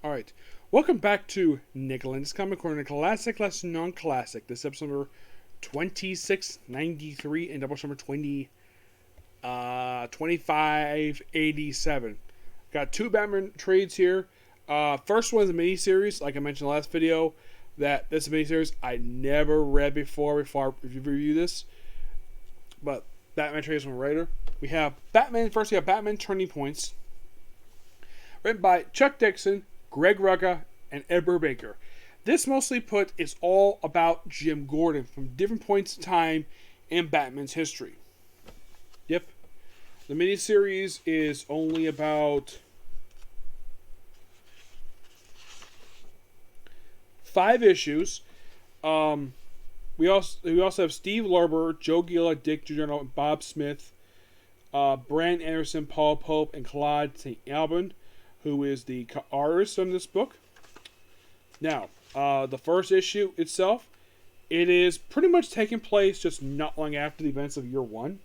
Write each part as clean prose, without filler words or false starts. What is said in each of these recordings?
Alright, welcome back to Lenz, comic corner, classic lesson non-classic. This is episode number 2693 and double number 2587. Got two Batman trades here. First one is a miniseries, like I mentioned in the last video, that this is a miniseries I never read before I review this. But Batman trades from a writer. We have Batman, first we have Batman Turning Points, written by Chuck Dixon, Greg Rucka, and Ed Brubaker. This mostly put is all about Jim Gordon from different points in time in Batman's history. Yep. The miniseries is only about 5 issues. We also have Steve Larber, Joe Gila, Dick Giordano, Bob Smith, Brand Anderson, Paul Pope, and Claude St. Albin, who is the artist on this book. Now, the first issue itself, it is pretty much taking place just not long after the events of year 1.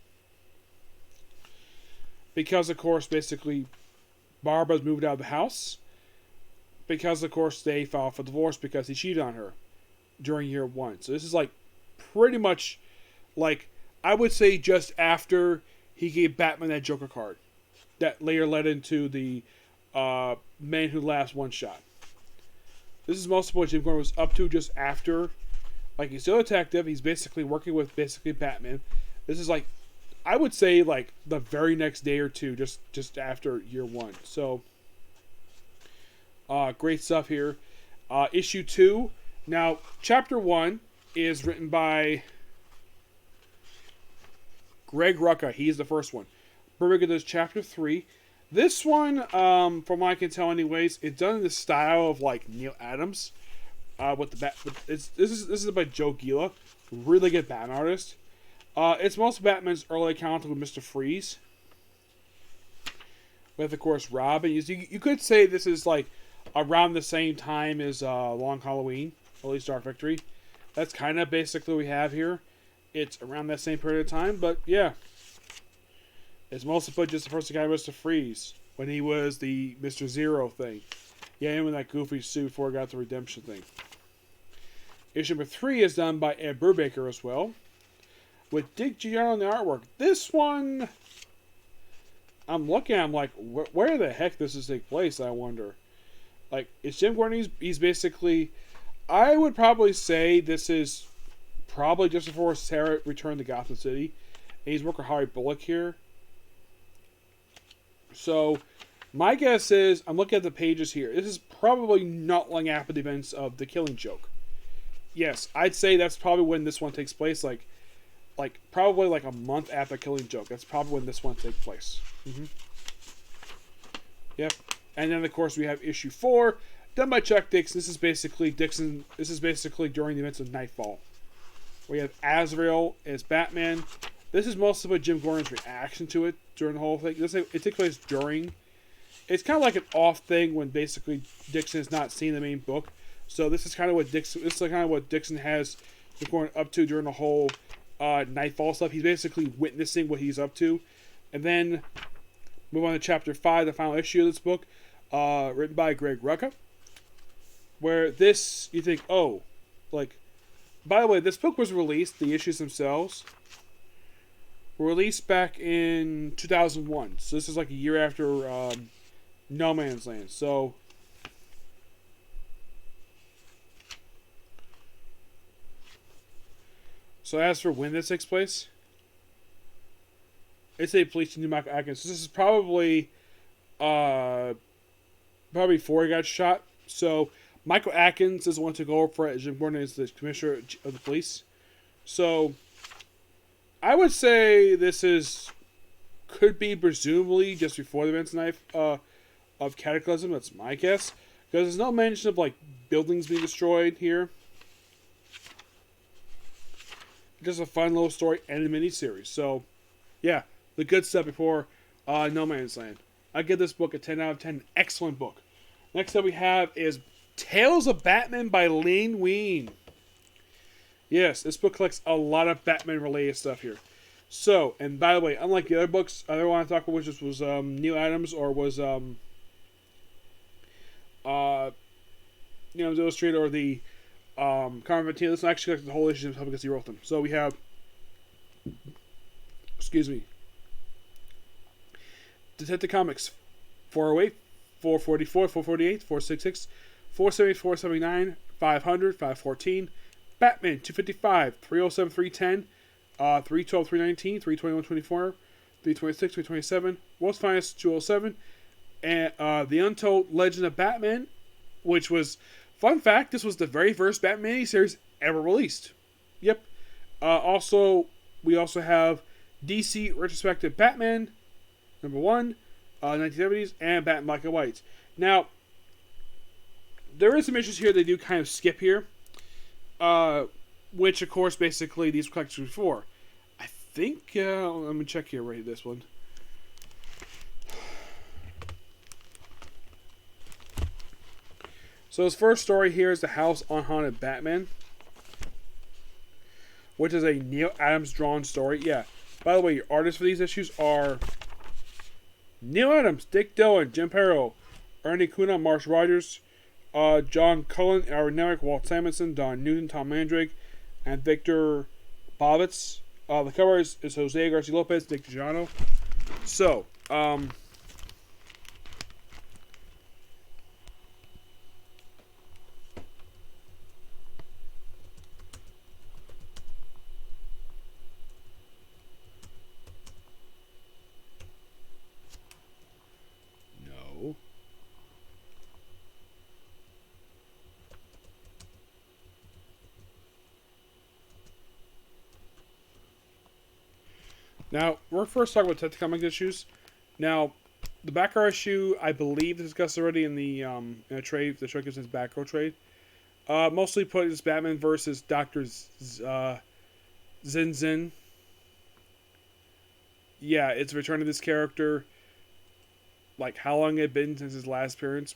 Because, of course, basically, Barbara's moved out of the house. Because, of course, they filed for divorce because he cheated on her during year 1. So this is like pretty much like, I would say just after he gave Batman that Joker card. That later led into the Man Who Laughs one shot. This is most of what Jim Gordon was up to just after. Like, he's still a detective. He's basically working with Batman. This is like, I would say like the very next day or two, just after year 1. So, great stuff here. Issue 2. Now, chapter 1 is written by Greg Rucka. He's the first one. Brubaker does chapter 3. This one, from what I can tell anyways, it's done in the style of like Neil Adams. With the this is by Joe Gila, really good Batman artist. It's most of Batman's early encounter with Mr. Freeze, with of course Robin. You could say this is like around the same time as Long Halloween, at least Dark Victory. That's kind of basically what we have here. It's around that same period of time, but yeah. It's mostly put just the first guy, Mr. Freeze, when he was the Mr. Zero thing. Yeah, him in that goofy suit before he got the redemption thing. Issue number 3 is done by Ed Brubaker as well, with Dick Giordano on the artwork. This one, I'm looking at, I'm like, where the heck does this take place, I wonder. Like, it's Jim Gordon, he's basically, I would probably say this is probably just before Sarah returned to Gotham City. And he's working with Harry Bullock here. So, my guess is, I'm looking at the pages here. This is probably not long after the events of The Killing Joke. Yes, I'd say that's probably when this one takes place. Like probably like a month after Killing Joke. That's probably when this one takes place. Yep. And then of course we have issue 4, done by Chuck Dixon. This is basically during the events of Nightfall. We have Azrael as Batman. This is most of what Jim Gordon's reaction to it during the whole thing. It takes place during. It's kind of like an off thing when basically Dixon is not seeing the main book. So this is kind of what Dixon. This is kind of what Dixon has been going up to during the whole Nightfall stuff. He's basically witnessing what he's up to, and then move on to chapter 5, the final issue of this book, written by Greg Rucka. Where this you think, oh, like, by the way, this book was released. The issues themselves were released back in 2001. So this is like a year after No Man's Land. So as for when this takes place, it's a police new Michael Atkins. So this is probably before he got shot. So Michael Atkins is the one to go over for it. Jim Gordon is the commissioner of the police. So I would say this could be presumably just before the events of Cataclysm. That's my guess, because there's no mention of like buildings being destroyed here. Just a fun little story and a miniseries. So, yeah, the good stuff before No Man's Land. I give this book a 10 out of 10. Excellent book. Next up we have is Tales of Batman by Len Wein. Yes, this book collects a lot of Batman-related stuff here. So, and by the way, unlike the other books I want to talk about, which was Neil Adams or was Illustrated or the comic team. This is actually like the whole issue because he wrote them. So we have, excuse me, Detective Comics 408, 444, 448, 466, 478, 479, 500, 514, Batman 255, 307, 310, 312, 319, 321, 24, 326, 327, World's Finest 207, and The Untold Legend of Batman, which was, fun fact, this was the very first Batman miniseries ever released. Yep. We also have DC Retrospective Batman, number 1, 1970s, and Batman Black and White. Now, there is some issues here they do kind of skip here, which, of course, basically these collections before. I think, let me check here, right, this one. So his first story here is The House on Haunted Batman, which is a Neil Adams drawn story. Yeah. By the way, your artists for these issues are Neil Adams, Dick Dillon, Jim Perro, Ernie Kuna, Marsh Rogers, John Cullen, Aaron Nemec, Walt Simonson, Don Newton, Tom Mandrake, and Victor Bovitz. The cover is Jose Garcia Lopez, Nick DiGiorno. So, now, we're first talking about Detective Comics issues. Now, the Batgirl issue, I believe, discussed already in the in a trade, the Showcase Batgirl trade. Mostly put as Batman versus Dr. Zin Zin. Yeah, it's a return of this character. Like, how long it had been since his last appearance.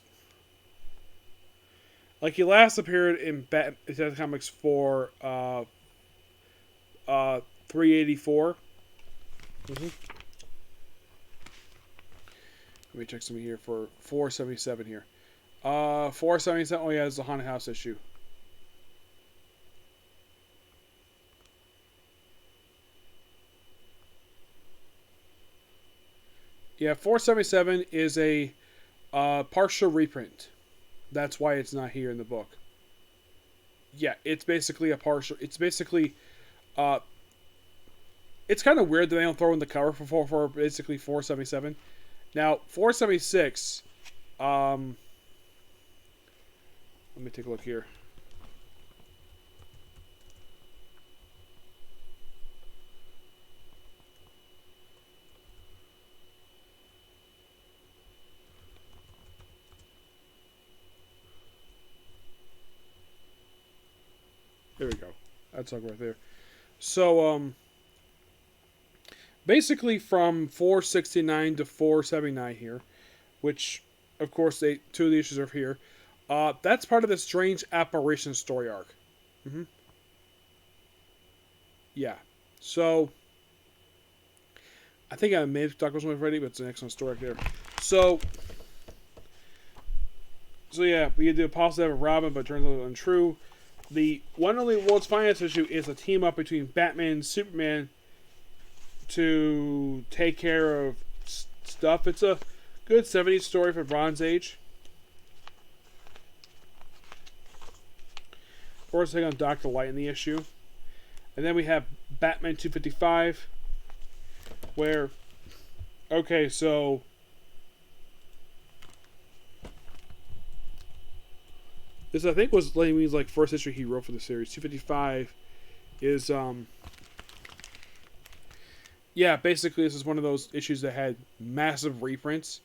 Like, he last appeared in Detective Comics for 384. Mm-hmm. Let me check something here for 477 here. 477. Oh yeah, it's the Haunted House issue. Yeah, 477 is a partial reprint. That's why it's not here in the book. Yeah, it's basically a partial. It's basically it's kind of weird that they don't throw in the cover for basically 477. Now, 476, let me take a look here. There we go. That's all right there. So, basically from 469 to 479 here, which, of course, two of the issues are here. That's part of the Strange Apparition story arc. Mm-hmm. Yeah. So, I think I may have talked about something already, but it's an excellent story there. So yeah, we did a positive of Robin, but it turns out untrue. The one only World's Finest issue is a team up between Batman and Superman to take care of stuff. It's a good 70s story for Bronze Age. Of course, take on Dr. Light in the issue. And then we have Batman 255, where, okay, so this I think was Lamie's like first issue he wrote for the series. 255 is yeah, basically this is one of those issues that had massive reprints.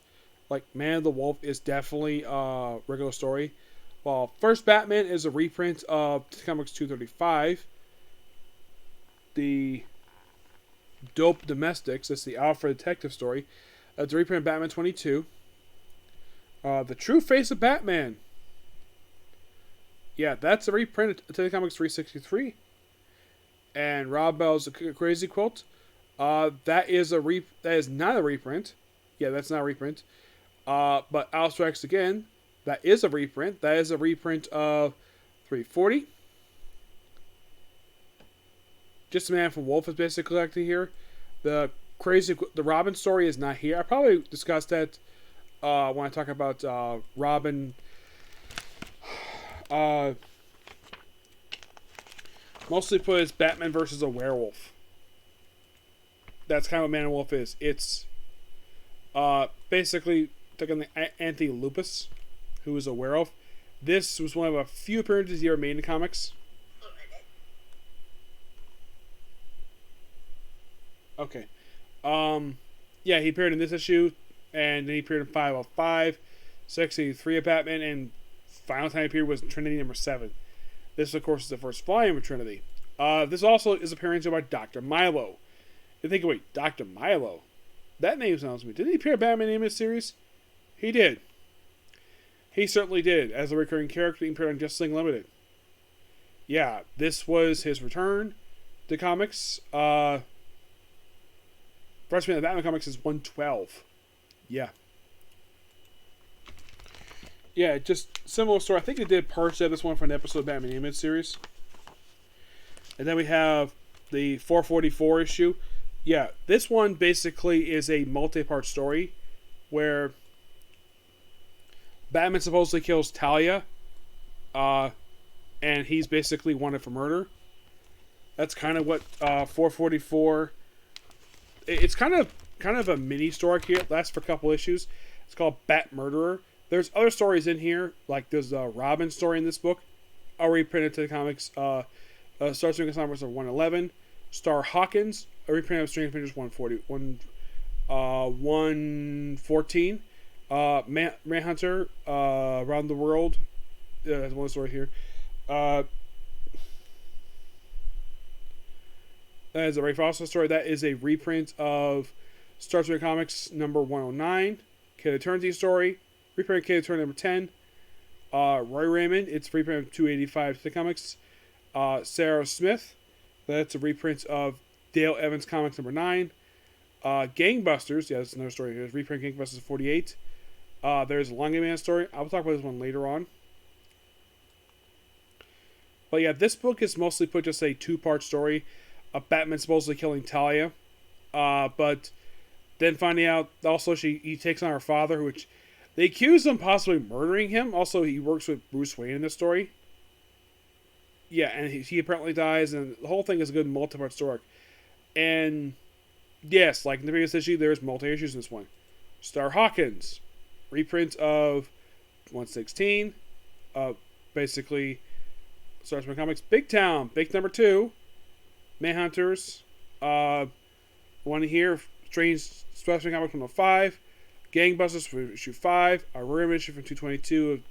Like Man of the Wolf is definitely a regular story, while First Batman is a reprint of Comics 235. The Dope Domestics, that's the Alfred Detective story. That's a reprint of Batman 22. The True Face of Batman. Yeah, that's a reprint of Detective Comics 363. And Rob Bell's Crazy Quilt. That is not a reprint. Yeah, that's not a reprint. But Al Strikes Again, That is a reprint. That is a reprint of 340. Just a Man from Wolf is basically collected here. The Robin story is not here. I probably discussed that when I talk about Robin. Mostly put as Batman versus a werewolf. That's kind of what Man and Wolf is. It's basically taking the Anthony Lupus, who is a werewolf. This was one of a few appearances he ever made in comics. Okay. Yeah, he appeared in this issue, and then he appeared in 505, 683 of Batman, and final time he appeared was Trinity number 7. This, of course, is the first volume of Trinity. This also is appearance by Dr. Milo. You think, wait, Dr. Milo? That name sounds to me. Didn't he appear in Batman Animated Series? He did. He certainly did. As a recurring character, he appeared on Justice League Limited. Yeah, this was his return to comics. First man of the Batman comics is 112. Yeah. Yeah, just similar story. I think they did partially of this one for an episode of Batman Animated Series. And then we have the 444 issue. Yeah, this one basically is a multi-part story where Batman supposedly kills Talia, and he's basically wanted for murder. That's kind of what 444. It's kind of a mini story here. It lasts for a couple issues. It's called Bat Murderer. There's other stories in here, like there's a Robin story in this book, already printed to the comics. Star Strange Numbers of 111. Star Hawkins, a reprint of Strange Adventures 114. Manhunter, Around the World. There's one story here. That is a Ray Fossil story. That is a reprint of Star Trek Comics number 109. Kid Eternity story. Reprint of Kid Eternity number 10. Roy Raymond. It's reprint of 285 to the comics. Sarah Smith. That's a reprint of Dale Evans Comics number 9. Gangbusters. Yeah, that's another story here. Reprint Gangbusters 48. There's a Lonely Man story. I'll talk about this one later on. But yeah, this book is mostly put just a 2-part story of Batman supposedly killing Talia. But then finding out also he takes on her father, which they accuse him possibly murdering him. Also, he works with Bruce Wayne in this story. Yeah, and he apparently dies, and the whole thing is a good multi-part story. And yes, like in the previous issue, there's multi-issues in this one. Star Hawkins, reprint of 116, basically Star Trek Comics. Big Town, big number 2, Manhunters, one here, Strange Star Trek Comics 105, Gangbusters for issue 5, a rare issue from 222 of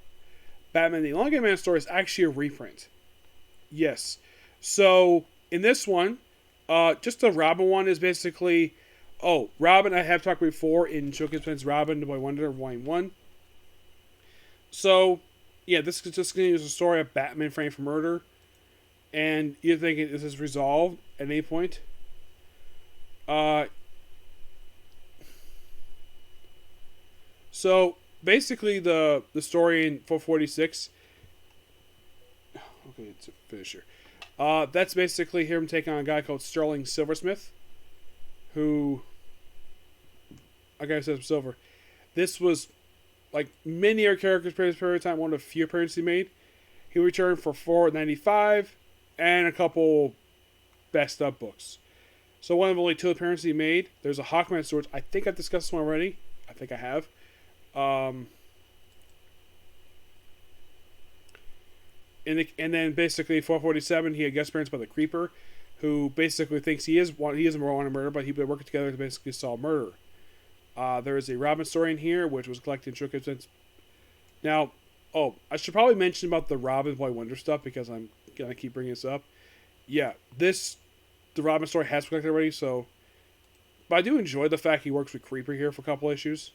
Batman the Elongated Man story is actually a reprint. Yes. So, in this one, just the Robin one is basically... Oh, Robin, I have talked before in Showcase Robin, The Boy Wonder, Volume 1. So, yeah, this is just going to use a story of Batman framed for murder. And you're thinking, this is resolved at any point? So, basically, the story in 446... Okay, it's a finisher. That's basically him taking on a guy called Sterling Silversmith, who, I gotta say, Silver. This was, like many other characters period of time, one of the few appearances he made. He returned for 495 and a couple best of books. So one of the only 2 appearances he made. There's a Hawkman story. I think I've discussed this one already. I think I have. And then basically 447, he had guest appearance by the Creeper, who basically thinks he is more on a murder, but he've been working together to basically solve murder. There is a Robin story in here, which was collected in Showcase. Now, I should probably mention about the Robin Boy Wonder stuff because I'm gonna keep bringing this up. Yeah, the Robin story has been collected already, so. But I do enjoy the fact he works with Creeper here for a couple issues.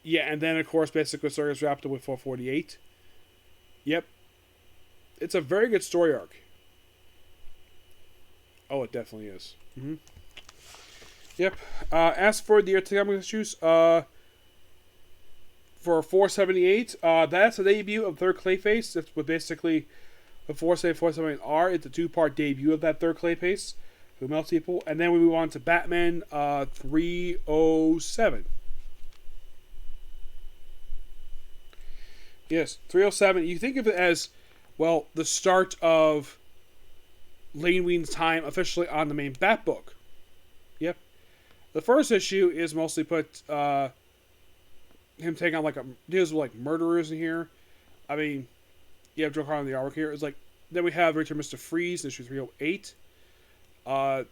Yeah, and then of course, basically, the story is wrapped up with 448. Yep. It's a very good story arc. Oh, it definitely is. Mm-hmm. Yep. As for the comic issues, for 478, that's the debut of third Clayface. That's what basically the 478 It's a two-part debut of that third Clayface who melts people. And then we move on to Batman 307. Yes, 307. You think of it as, well, the start of Len Wein's time officially on the main Bat book. Yep. The first issue is mostly put him taking on deals with murderers in here. I mean, you have Joe Carter on the artwork here. It's like, then we have Richard Mr. Freeze in issue 308.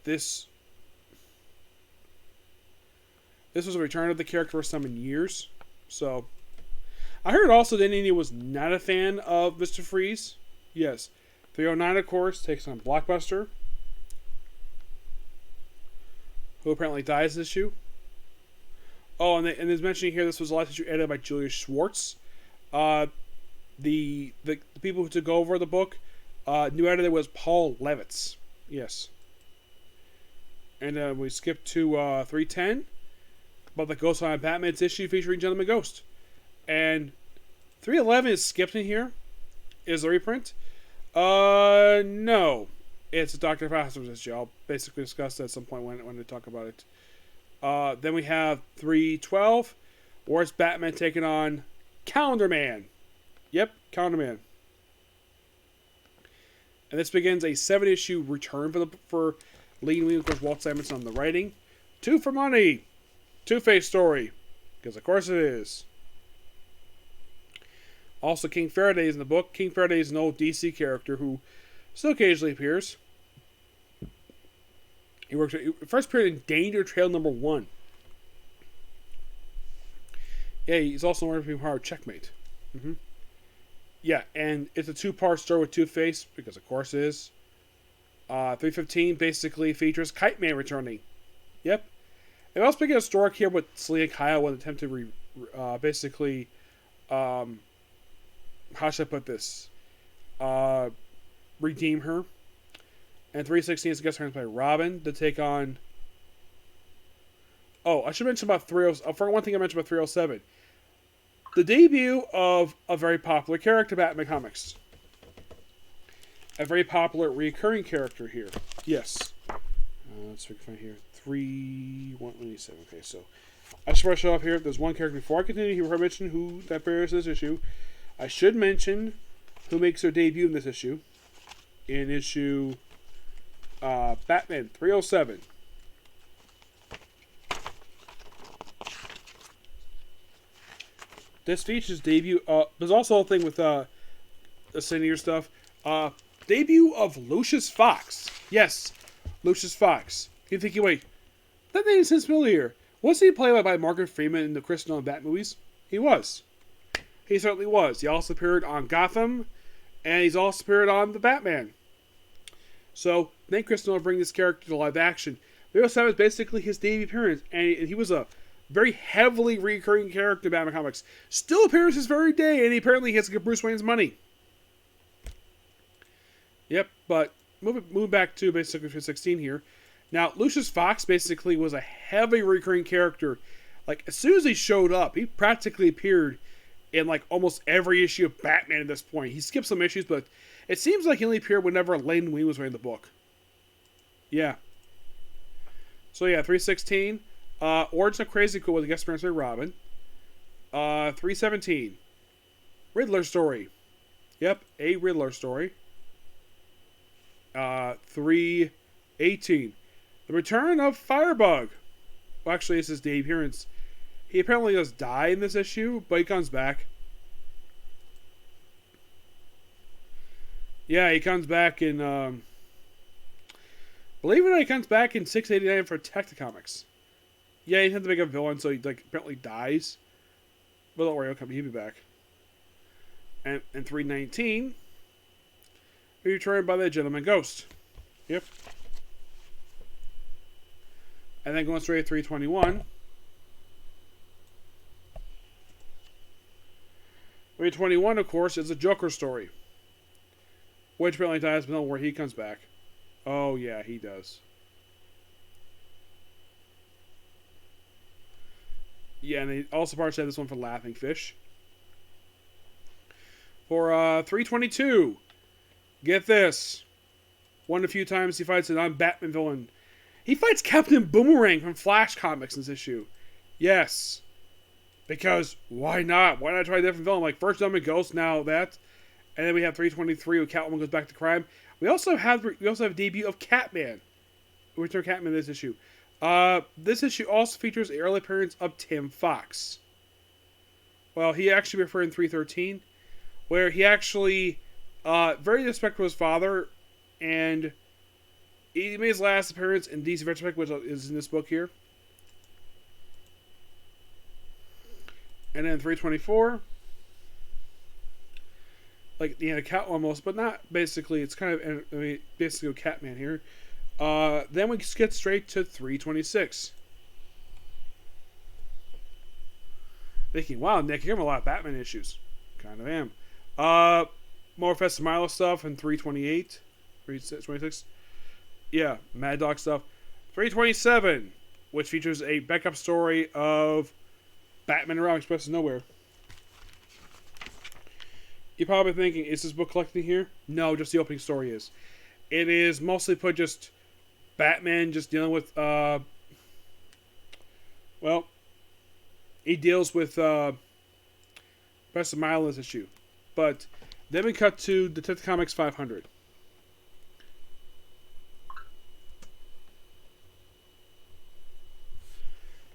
This was a return of the character for some in years. So, I heard also that India was not a fan of Mr. Freeze. Yes. 309, of course, takes on Blockbuster, who apparently dies this issue. Oh, and there's mentioning here this was the last issue edited by Julius Schwartz. The people who took over the book, new editor was Paul Levitz. Yes. And we skip to 310, about the Ghost on Batman's issue featuring Gentleman Ghost. And 311 is skipped in here. Is the reprint? No. It's a Dr. Faster's issue. I'll basically discuss that at some point when I talk about it. Then we have 312, where it's Batman taking on Calendar Man. Yep, Calendar Man. And this begins a 7-issue return for Len Wein, of course, Walt Simonson on the writing. 2 for Money. Two-Face story. Because of course it is. Also, King Faraday is in the book. King Faraday is an old DC character who still occasionally appears. He first appeared in Danger Trail #1. Yeah, he's also one of the Hard Checkmate. Mm-hmm. Yeah, and it's a 2-part story with Two-Face, because of course it is. 315 basically features Kite Man returning. Yep. And also begin a story here with Selina Kyle when attempt to basically how should I put this? Redeem her. And 316 is a guest appearance by Robin to take on. Oh, I should mention about 307. For one thing I mentioned about 307. The debut of a very popular character, Batman Comics. A very popular recurring character here. Yes. Let's find here. 3127. Okay, so I should show up here. There's one character before I continue. Here, I mention who that bears this issue. I should mention who makes their debut in this issue. In issue Batman 307. This features debut. There's also a thing with the senior stuff. Debut of Lucius Fox. Yes, Lucius Fox. You think wait, that name sounds familiar. Wasn't he played by Morgan Freeman in the Chris Nolan Bat movies? He was. He certainly was. He also appeared on Gotham, and he's also appeared on The Batman. So, then Chris Nolan bring this character to live action. 307 is basically his debut appearance, and he was a very heavily recurring character in Batman Comics. Still appears this very day, and he apparently has to get Bruce Wayne's money. Yep, but moving back to basically 316 here. Now, Lucius Fox basically was a heavily recurring character. Like, as soon as he showed up, he practically appeared in, like, almost every issue of Batman at this point. He skipped some issues, but it seems like he only appeared whenever Len Wein was writing the book. Yeah. So, yeah, 316. Origin of Crazy Cool with a guest appearance by Robin. 317. Riddler story. Yep, a Riddler story. 318. The return of Firebug. Well, actually, it's his day appearance. He apparently does die in this issue, but he comes back. Yeah, he comes back in, believe it or not, he comes back in 689 for Detective Comics. Yeah, he had to make a villain, so he, like, apparently dies. But don't worry, he'll be back. And 319, returned by the Gentleman Ghost. Yep. And then going straight to 321. 321, of course, is a Joker story. Which apparently dies, but don't worry, he comes back. Oh, yeah, he does. Yeah, and they also partially had this one for Laughing Fish. For 322. Get this. One of the few times he fights a non-Batman villain. He fights Captain Boomerang from Flash Comics in this issue. Yes. Because why not? Why not try a different villain? Like first Dumb and Ghost, now that. And then we have 323 where Catwoman goes back to crime. We also have a debut of Catman. Return Catman in this issue. This issue also features an early appearance of Tim Fox. Well, he actually referred in 313, where he actually very disrespectful of his father, and he made his last appearance in DC Retrospect, which is in this book here. And then 324, like the Cat almost, but not basically. It's kind of basically a Catman here. Then we get straight to 326. Thinking, wow, Nick, you're having a lot of Batman issues. Kind of am. More Professor Milo stuff in 328. 326. Yeah, Mad Dog stuff. 327, which features a backup story of Batman around Express of Nowhere. You're probably thinking, is this book collecting here? No, just the opening story is. It is mostly put just Batman just dealing with, well, he deals with Professor Milo in this issue. But then we cut to Detective Comics 500.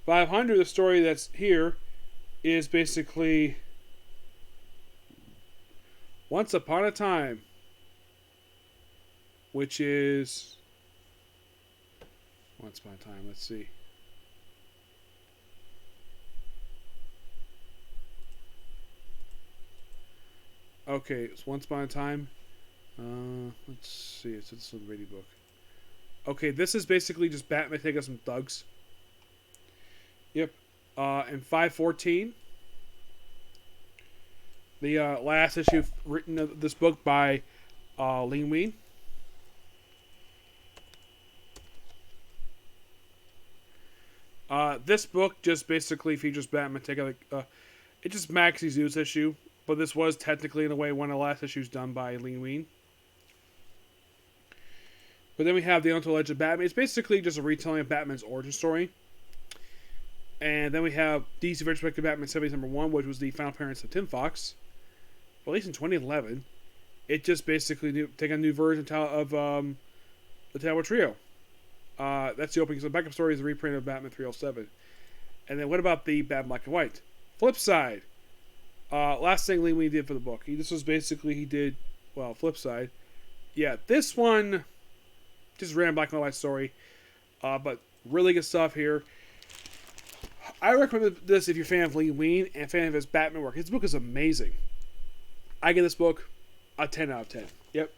The story that's here is basically Once Upon a Time, which is Once Upon a Time. Let's see. Okay, it's Once Upon a Time. Let's see. It's a radio book. Okay, this is basically just Batman taking some thugs. Yep. And 514. The last issue written of this book by Len Wein. This book just basically features Batman taking it just Maxie's Zeus issue, but this was technically in a way one of the last issues done by Len Wein. But then we have The Untold Legend of Batman. It's basically just a retelling of Batman's origin story. And then we have DC Retrospective Batman 70s #1, which was the final appearance of Tim Fox. Released in 2011. It just basically take a new version of the Tower Trio. That's the opening. So the backup story is a reprint of Batman 307. And then what about the Batman Black and White? Flip side. Last thing Len Wein did for the book. This was basically, he did, well, flip side. Yeah, this one just ran Black and White story. But really good stuff here. I recommend this if you're a fan of Len Wein and a fan of his Batman work. His book is amazing. I give this book a 10 out of 10. Yep.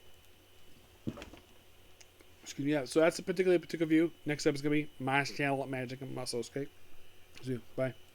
Excuse me. Yeah. So that's a particular view. Next up is going to be my channel, Magic and Muscles. Okay. See you. Bye.